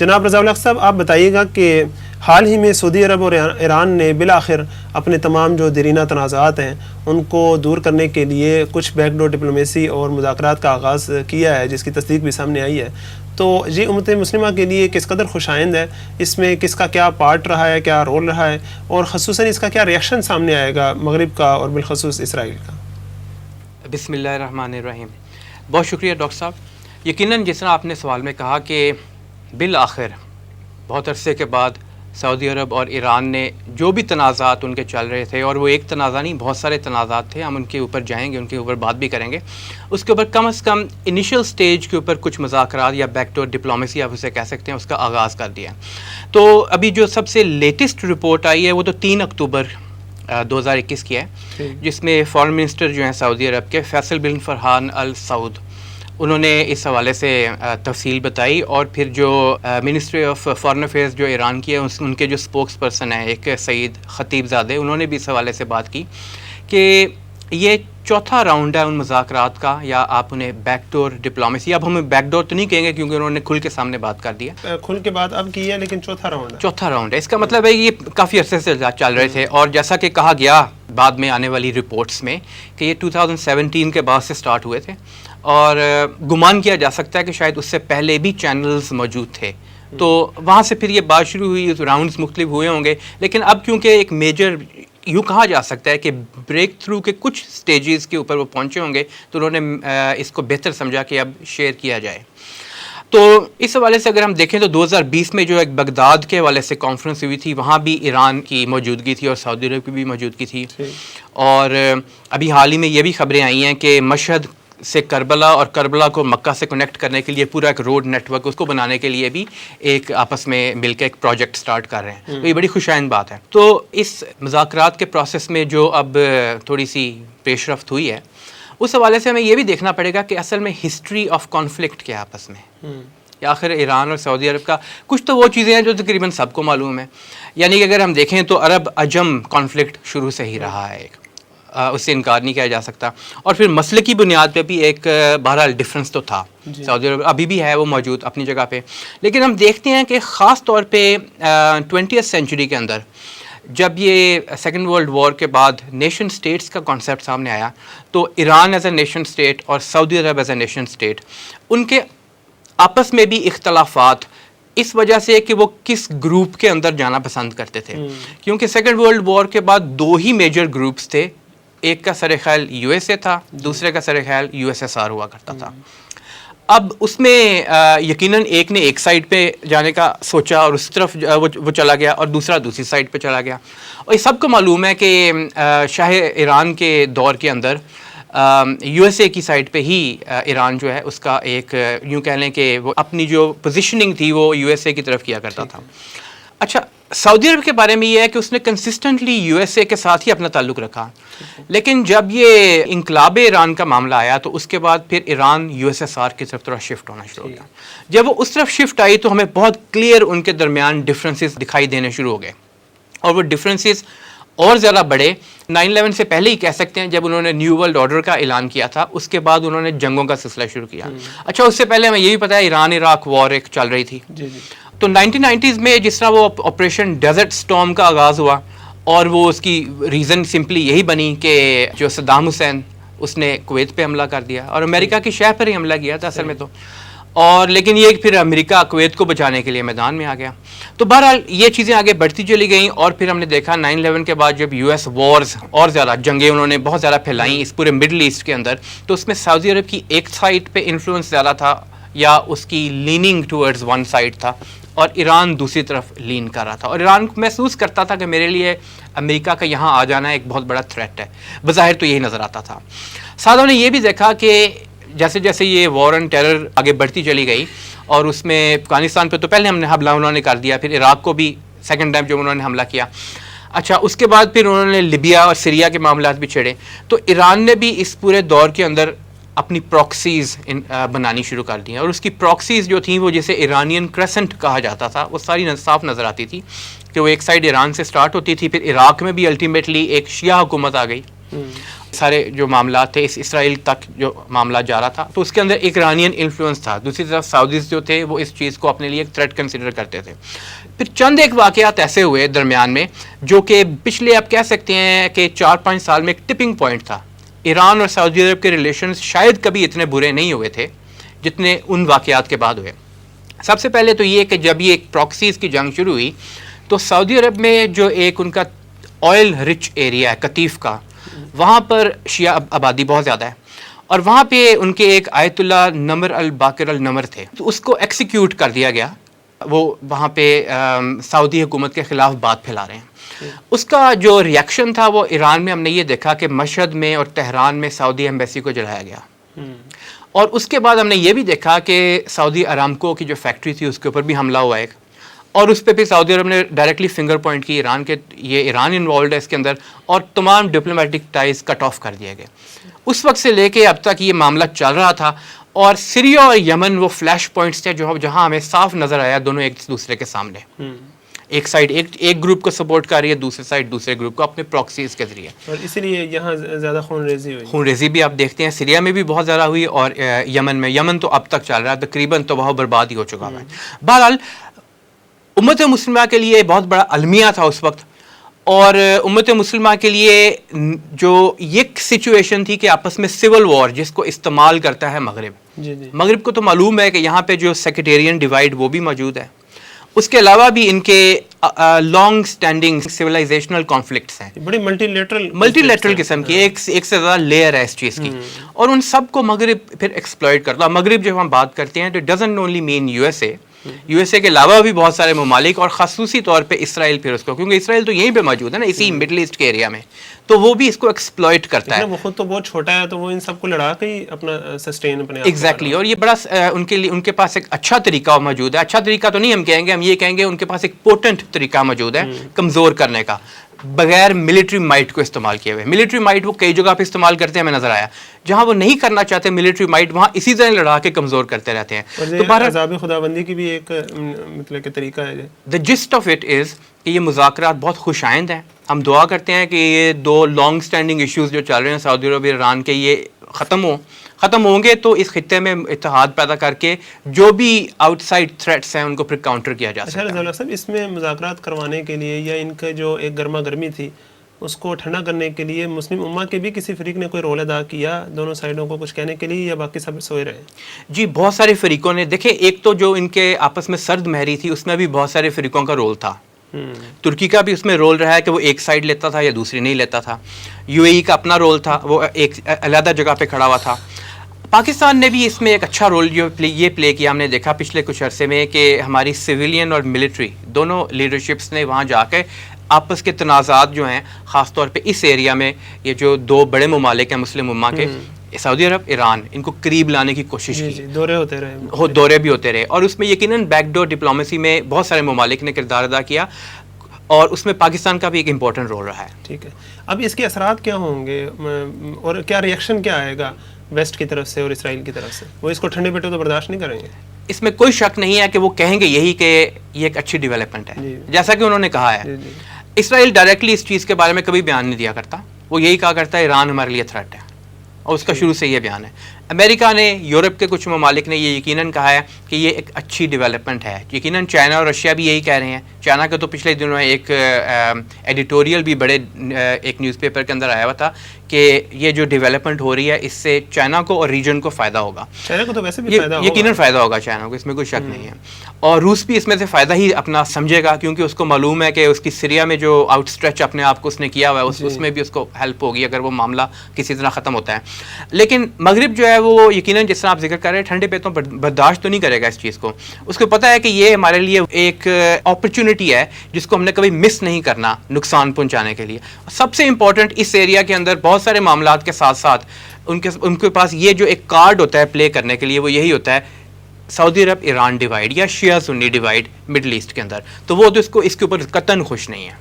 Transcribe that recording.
جناب رضا الحق صاحب، آپ بتائیے گا کہ حال ہی میں سعودی عرب اور ایران نے بالآخر اپنے تمام جو دیرینہ تنازعات ہیں ان کو دور کرنے کے لیے کچھ بیک ڈور ڈپلومیسی اور مذاکرات کا آغاز کیا ہے، جس کی تصدیق بھی سامنے آئی ہے. تو یہ امت مسلمہ کے لیے کس قدر خوش آئند ہے؟ اس میں کس کا کیا پارٹ رہا ہے، کیا رول رہا ہے، اور خصوصاً اس کا کیا ریئیکشن سامنے آئے گا مغرب کا اور بالخصوص اسرائیل کا؟ بسم اللہ الرحمن الرحیم. بہت شکریہ ڈاکٹر صاحب. یقیناً جس طرح آپ نے سوال میں کہا کہ بالآخر بہت عرصے کے بعد سعودی عرب اور ایران نے جو بھی تنازعات ان کے چل رہے تھے، اور وہ ایک تنازع نہیں، بہت سارے تنازعات تھے، ہم ان کے اوپر جائیں گے، ان کے اوپر بات بھی کریں گے، اس کے اوپر کم از کم انیشل سٹیج کے اوپر کچھ مذاکرات یا بیک ڈور ڈپلومیسی آپ اسے کہہ سکتے ہیں، اس کا آغاز کر دیا. تو ابھی جو سب سے لیٹسٹ رپورٹ آئی ہے وہ تو 3 اکتوبر 2021 کی ہے، جس میں فارن منسٹر جو ہیں سعودی عرب کے فیصل بن فرحان ال سعود، انہوں نے اس حوالے سے تفصیل بتائی. اور پھر جو منسٹری آف فارن افیئرز جو ایران کی ہے، ان کے جو اسپوکس پرسن ہیں ایک سعید خطیب زادے، انہوں نے بھی اس حوالے سے بات کی کہ یہ چوتھا راؤنڈ ہے ان مذاکرات کا، یا آپ انہیں بیک ڈور ڈپلومیسی، اب ہمیں بیک ڈور تو نہیں کہیں گے کیونکہ انہوں نے کھل کے سامنے بات کر دیا، کھل کے بات اب کی ہے، لیکن چوتھا راؤنڈ ہے. اس کا مطلب ہے یہ کافی عرصے سے چل رہے تھے، اور جیسا کہ کہا گیا بعد میں آنے والی رپورٹس میں کہ یہ 2017 کے بعد سے سٹارٹ ہوئے تھے، اور گمان کیا جا سکتا ہے کہ شاید اس سے پہلے بھی چینلز موجود تھے. تو وہاں سے پھر یہ بات شروع ہوئی، راؤنڈز مختلف ہوئے ہوں گے، لیکن اب کیونکہ ایک میجر یوں کہا جا سکتا ہے کہ بریک تھرو کے کچھ سٹیجز کے اوپر وہ پہنچے ہوں گے، تو انہوں نے اس کو بہتر سمجھا کہ اب شیئر کیا جائے. تو اس حوالے سے اگر ہم دیکھیں تو 2020 میں جو ایک بغداد کے حوالے سے کانفرنس ہوئی تھی، وہاں بھی ایران کی موجودگی تھی اور سعودی عرب کی بھی موجودگی تھی. اور ابھی حال ہی میں یہ بھی خبریں آئی ہیں کہ مشہد سے کربلا اور کربلا کو مکہ سے کنیکٹ کرنے کے لیے پورا ایک روڈ نیٹ ورک اس کو بنانے کے لیے بھی ایک آپس میں مل کے ایک پروجیکٹ سٹارٹ کر رہے ہیں. تو یہ بڑی خوشائند بات ہے. تو اس مذاکرات کے پروسیس میں جو اب تھوڑی سی پیش رفت ہوئی ہے، اس حوالے سے ہمیں یہ بھی دیکھنا پڑے گا کہ اصل میں ہسٹری آف کانفلکٹ کیا آپس میں، یا آخر ایران اور سعودی عرب کا کچھ تو وہ چیزیں ہیں جو تقریباً سب کو معلوم ہے. یعنی کہ اگر ہم دیکھیں تو عرب عجم کانفلکٹ شروع سے ہی رہا ہے، اس سے انکار نہیں کیا جا سکتا. اور پھر مسئلے کی بنیاد پہ بھی ایک بہرحال ڈفرینس تو تھا، سعودی عرب ابھی بھی ہے وہ موجود اپنی جگہ پہ. لیکن ہم دیکھتے ہیں کہ خاص طور پہ 20th سینچری کے اندر جب یہ سیکنڈ ورلڈ وار کے بعد نیشن سٹیٹس کا کانسیپٹ سامنے آیا، تو Iran as a nation state اور سعودی عرب ایز اے نیشن سٹیٹ، ان کے آپس میں بھی اختلافات اس وجہ سے کہ وہ کس گروپ کے اندر جانا پسند کرتے تھے. کیونکہ سیکنڈ ورلڈ وار کے بعد 2 ہی میجر گروپس تھے، ایک کا سر خیال USA تھا، دوسرے کا سر خیال USSR ہوا کرتا تھا. اب اس میں یقیناً ایک نے ایک سائڈ پہ جانے کا سوچا اور اس طرف وہ چلا گیا، اور دوسرا دوسری سائڈ پہ چلا گیا. اور یہ سب کو معلوم ہے کہ شاہ ایران کے دور کے اندر USA کی سائڈ پہ ہی ایران جو ہے اس کا ایک یوں کہہ لیں کہ وہ اپنی جو پوزیشننگ تھی وہ USA کی طرف کیا کرتا تھا. اچھا، سعودی عرب کے بارے میں یہ ہے کہ اس نے کنسسٹنٹلی USA کے ساتھ ہی اپنا تعلق رکھا، لیکن جب یہ انقلاب ایران کا معاملہ آیا تو اس کے بعد پھر ایران USSR کی طرف تھوڑا شفٹ ہونا شروع ہو گیا. جب وہ اس طرف شفٹ آئی تو ہمیں بہت کلیئر ان کے درمیان ڈفرینسز دکھائی دینے شروع ہو گئے، اور وہ ڈفرینسز اور زیادہ بڑے 9/11 سے پہلے ہی کہہ سکتے ہیں، جب انہوں نے نیو ورلڈ آرڈر کا اعلان کیا تھا، اس کے بعد انہوں نے جنگوں کا سلسلہ شروع کیا. اچھا، اس سے پہلے ہمیں یہ بھی پتا ہے ایران عراق وار ایک چل رہی تھی. تو 1990s میں جس طرح وہ آپریشن ڈیزرٹ سٹارم کا آغاز ہوا، اور وہ اس کی ریزن سمپلی یہی بنی کہ جو صدام حسین اس نے کویت پہ حملہ کر دیا، اور امریکہ کی شہر پر ہی حملہ کیا تھا اصل میں تو. اور لیکن یہ پھر امریکہ کویت کو بچانے کے لیے میدان میں آ گیا. تو بہرحال یہ چیزیں آگے بڑھتی چلی گئیں، اور پھر ہم نے دیکھا 9/11 کے بعد جب US وارز اور زیادہ جنگیں انہوں نے بہت زیادہ پھیلائیں اس پورے مڈل ایسٹ کے اندر، تو اس میں سعودی عرب کی ایک سائڈ پہ انفلوئنس زیادہ تھا، یا اس کی لیننگ ٹورڈز ون سائڈ تھا، اور ایران دوسری طرف لین کر رہا تھا. اور ایران محسوس کرتا تھا کہ میرے لیے امریکہ کا یہاں آ جانا ایک بہت بڑا تھریٹ ہے، بظاہر تو یہی نظر آتا تھا. ساتھ نے یہ بھی دیکھا کہ جیسے جیسے یہ وار آن ٹیرر آگے بڑھتی چلی گئی، اور اس میں افغانستان پہ تو پہلے ہم نے حملہ انہوں نے کر دیا، پھر عراق کو بھی سیکنڈ ٹائم جب انہوں نے حملہ کیا. اچھا، اس کے بعد پھر انہوں نے لیبیا اور سیریا کے معاملات بھی چھیڑے. تو ایران نے بھی اس پورے دور کے اندر اپنی پراکسیز بنانی شروع کر دی، اور اس کی پراکسیز جو تھیں وہ جسے ایرانین کریسنٹ کہا جاتا تھا، وہ ساری صاف نظر آتی تھی کہ وہ ایک سائڈ ایران سے سٹارٹ ہوتی تھی، پھر عراق میں بھی الٹیمیٹلی ایک شیعہ حکومت آ گئی، سارے جو معاملات تھے اس اسرائیل تک جو معاملہ جا رہا تھا تو اس کے اندر ایک ایرانین انفلوئنس تھا. دوسری طرف سعودیز جو تھے وہ اس چیز کو اپنے لیے ایک تھریٹ کنسیڈر کرتے تھے. پھر چند ایک واقعات ایسے ہوئے درمیان میں جو کہ پچھلے آپ کہہ سکتے ہیں کہ 4-5 سال میں ایک ٹپنگ پوائنٹ تھا. ایران اور سعودی عرب کے ریلیشنز شاید کبھی اتنے برے نہیں ہوئے تھے جتنے ان واقعات کے بعد ہوئے. سب سے پہلے تو یہ کہ جب یہ ایک پراکسیز کی جنگ شروع ہوئی تو سعودی عرب میں جو ایک ان کا آئل رچ ایریا ہے قطیف کا, وہاں پر شیعہ آبادی بہت زیادہ ہے اور وہاں پہ ان کے ایک آیت اللہ نمر الباقر النمر تھے, تو اس کو ایکسیکیوٹ کر دیا گیا. وہ وہاں پہ سعودی حکومت کے خلاف بات پھیلا رہے ہیں. اس کا جو ریئیکشن تھا وہ ایران میں ہم نے یہ دیکھا کہ مشہد میں اور تہران میں سعودی ایمبیسی کو جلایا گیا. اور اس کے بعد ہم نے یہ بھی دیکھا کہ سعودی ارامکو کی جو فیکٹری تھی اس کے اوپر بھی حملہ ہوا ایک, اور اس پہ بھی سعودی عرب نے ڈائریکٹلی فنگر پوائنٹ کی ایران کے, یہ ایران انوالوڈ ہے اس کے اندر, اور تمام ڈپلومیٹک ٹائز کٹ آف کر دیے گئے. اس وقت سے لے کے اب تک یہ معاملہ چل رہا تھا, اور سیریا اور یمن وہ فلیش پوائنٹس تھے جو جہاں ہمیں صاف نظر آیا دونوں ایک دوسرے کے سامنے. ایک سائڈ ایک گروپ کو سپورٹ کر رہی ہے, دوسری سائڈ دوسرے گروپ کو اپنے پراکسیز کے ذریعے, اور اسی لیے یہاں زیادہ خون ریزی ہوئی. خون ریزی بھی آپ دیکھتے ہیں سیریا میں بھی بہت زیادہ ہوئی, اور یمن تو اب تک چل رہا ہے, تقریباً تو بہت برباد ہی ہو چکا ہے. بہرحال امت مسلمہ کے لیے بہت بڑا المیہ تھا اس وقت, اور امت مسلمہ کے لیے جو یہ سچویشن تھی کہ آپس میں سول وار جس کو استعمال کرتا ہے مغرب. مغرب کو تو معلوم ہے کہ یہاں پہ جو سیکٹیرین ڈیوائڈ وہ بھی موجود ہے, اس کے علاوہ بھی ان کے لانگ سٹینڈنگ سویلائزیشنل کانفلکٹس ہیں, بڑی ملٹی لیٹرل قسم کی, ایک سے زیادہ لیئر ہے اس چیز کی, اور ان سب کو مغرب پھر ایکسپلوئٹ کرتا ہے. مغرب جب ہم بات کرتے ہیں تو doesn't only mean U S A کے علاوہ بھی بہت سارے ممالک, اور خصوصی طور پہ اسرائیل پھر اس کو, کیونکہ اسرائیل تو یہیں پہ موجود ہے نا اسی مڈل ایسٹ کے ایریا میں, تو وہ بھی اس کو ایکسپلوئٹ کرتا ہے. وہ خود تو بہت چھوٹا ہے تو وہ ان سب کو لڑا کے ہی اپنا سسٹین اپنے ایگزیکٹلی, اور یہ بڑا ان کے لیے ان کے پاس ایک اچھا طریقہ موجود ہے. اچھا طریقہ تو نہیں ہم کہیں گے, ہم یہ کہیں گے ان کے پاس ایک پوٹنٹ طریقہ موجود ہے کمزور کرنے کا, بغیر ملٹری مائٹ کو استعمال کیے ہوئے. ملٹری مائٹ وہ کئی جگہ پہ استعمال کرتے ہیں, ہمیں نظر آیا. جہاں وہ نہیں کرنا چاہتے ملٹری مائٹ, وہاں اسی طرح لڑا کے کمزور کرتے رہتے ہیں. تو عذاب خداوندی کی بھی ایک مطلب کہ طریقہ ہے. دا جسٹ آف اٹ از کہ یہ مذاکرات بہت خوش آئند ہیں. ہم دعا کرتے ہیں کہ یہ دو لانگ سٹینڈنگ ایشوز جو چل رہے ہیں سعودی عرب ایران کے, یہ ختم ہوں گے تو اس خطے میں اتحاد پیدا کر کے جو بھی آؤٹ سائڈ تھریٹس ہیں ان کو پھر کاؤنٹر کیا جا سکتا ہے. اچھا صاحب, اس میں مذاکرات کروانے کے لیے یا ان کا جو ایک گرما گرمی تھی اس کو ٹھنڈا کرنے کے لیے مسلم امہ کے بھی کسی فریق نے کوئی رول ادا کیا دونوں سائڈوں کو کچھ کہنے کے لیے, یا باقی سب سوئے رہے؟ جی بہت سارے فریقوں نے, دیکھیں ایک تو جو ان کے آپس میں سرد مہری تھی اس میں بھی بہت سارے فریقوں کا رول تھا. ترکی کا بھی اس میں رول رہا ہے کہ وہ ایک سائڈ لیتا تھا یا دوسری نہیں لیتا تھا. یو اے ای کا اپنا رول تھا, وہ ایک علیحدہ جگہ پہ کھڑا ہوا تھا. پاکستان نے بھی اس میں ایک اچھا رول جو یہ پلے کیا. ہم نے دیکھا پچھلے کچھ عرصے میں کہ ہماری سویلین اور ملٹری دونوں لیڈرشپس نے وہاں جا کے آپس کے تنازعات جو ہیں خاص طور پہ اس ایریا میں, یہ جو دو بڑے ممالک ہیں مسلم امہ کے, سعودی عرب ایران, ان کو قریب لانے کی کوشش کی. دورے بھی ہوتے رہے, اور اس میں یقیناً بیک ڈور ڈپلومیسی میں بہت سارے ممالک نے کردار ادا کیا, اور اس میں پاکستان کا بھی ایک امپورٹنٹ رول رہا ہے. ٹھیک ہے, اب اس کے اثرات کیا ہوں گے اور کیا ریئیکشن کیا آئے گا ویسٹ کی طرف سے اور اسرائیل کی طرف سے؟ وہ اس کو ٹھنڈے پیٹے تو برداشت نہیں کریں گے. اس میں کوئی شک نہیں ہے کہ وہ کہیں گے یہی کہ یہ ایک اچھی ڈیولپمنٹ ہے, جیسا کہ انہوں نے کہا ہے. اسرائیل ڈائریکٹلی اس چیز کے بارے میں کبھی بیان نہیں دیا کرتا, وہ یہی کہا کرتا ہے ایران ہمارے لیے تھریٹ ہے, اور اس کا شروع سے یہ بیان ہے. امریکہ نے, یورپ کے کچھ ممالک نے یہ یقیناً کہا ہے کہ یہ ایک اچھی ڈیولپمنٹ ہے. یقیناً چائنا اور رشیا بھی یہی کہہ رہے ہیں. چائنا کا تو پچھلے دنوں ایک ایڈیٹوریل بھی بڑے ایک نیوز پیپر کے اندر آیا ہوا تھا کہ یہ جو ڈیولپمنٹ ہو رہی ہے اس سے چائنا کو اور ریجن کو فائدہ ہوگا. چائنا کو تو ویسے بھی فائدہ ہوگا, یقیناً فائدہ ہوگا چائنا کو, اس میں کوئی شک نہیں ہے. اور روس بھی اس میں سے فائدہ ہی اپنا سمجھے گا, کیونکہ اس کو معلوم ہے کہ اس کی سیریا میں جو آؤٹ اسٹریچ اپنے آپ کو اس نے کیا ہوا ہے اس میں بھی اس کو ہیلپ ہوگی اگر وہ معاملہ کسی طرح ختم ہوتا ہے. لیکن مغرب جو ہے وہ یقیناً جس طرح آپ ذکر کر رہے ہیں ٹھنڈے پیتوں برداشت تو نہیں کرے گا اس چیز کو. اس کو پتہ ہے کہ یہ ہمارے لیے ایک اپرچونٹی ہے جس کو ہم نے کبھی مس نہیں کرنا نقصان پہنچانے کے لیے. سب سے امپورٹنٹ اس ایریا کے اندر بہت سارے معاملات کے ساتھ ساتھ ان کے پاس یہ جو ایک کارڈ ہوتا ہے پلے کرنے کے لیے, وہ یہی ہوتا ہے سعودی عرب ایران ڈیوائڈ یا شیعہ سنی ڈیوائڈ مڈل ایسٹ کے اندر. تو وہ تو اس کے اوپر قطعاً خوش نہیں ہے.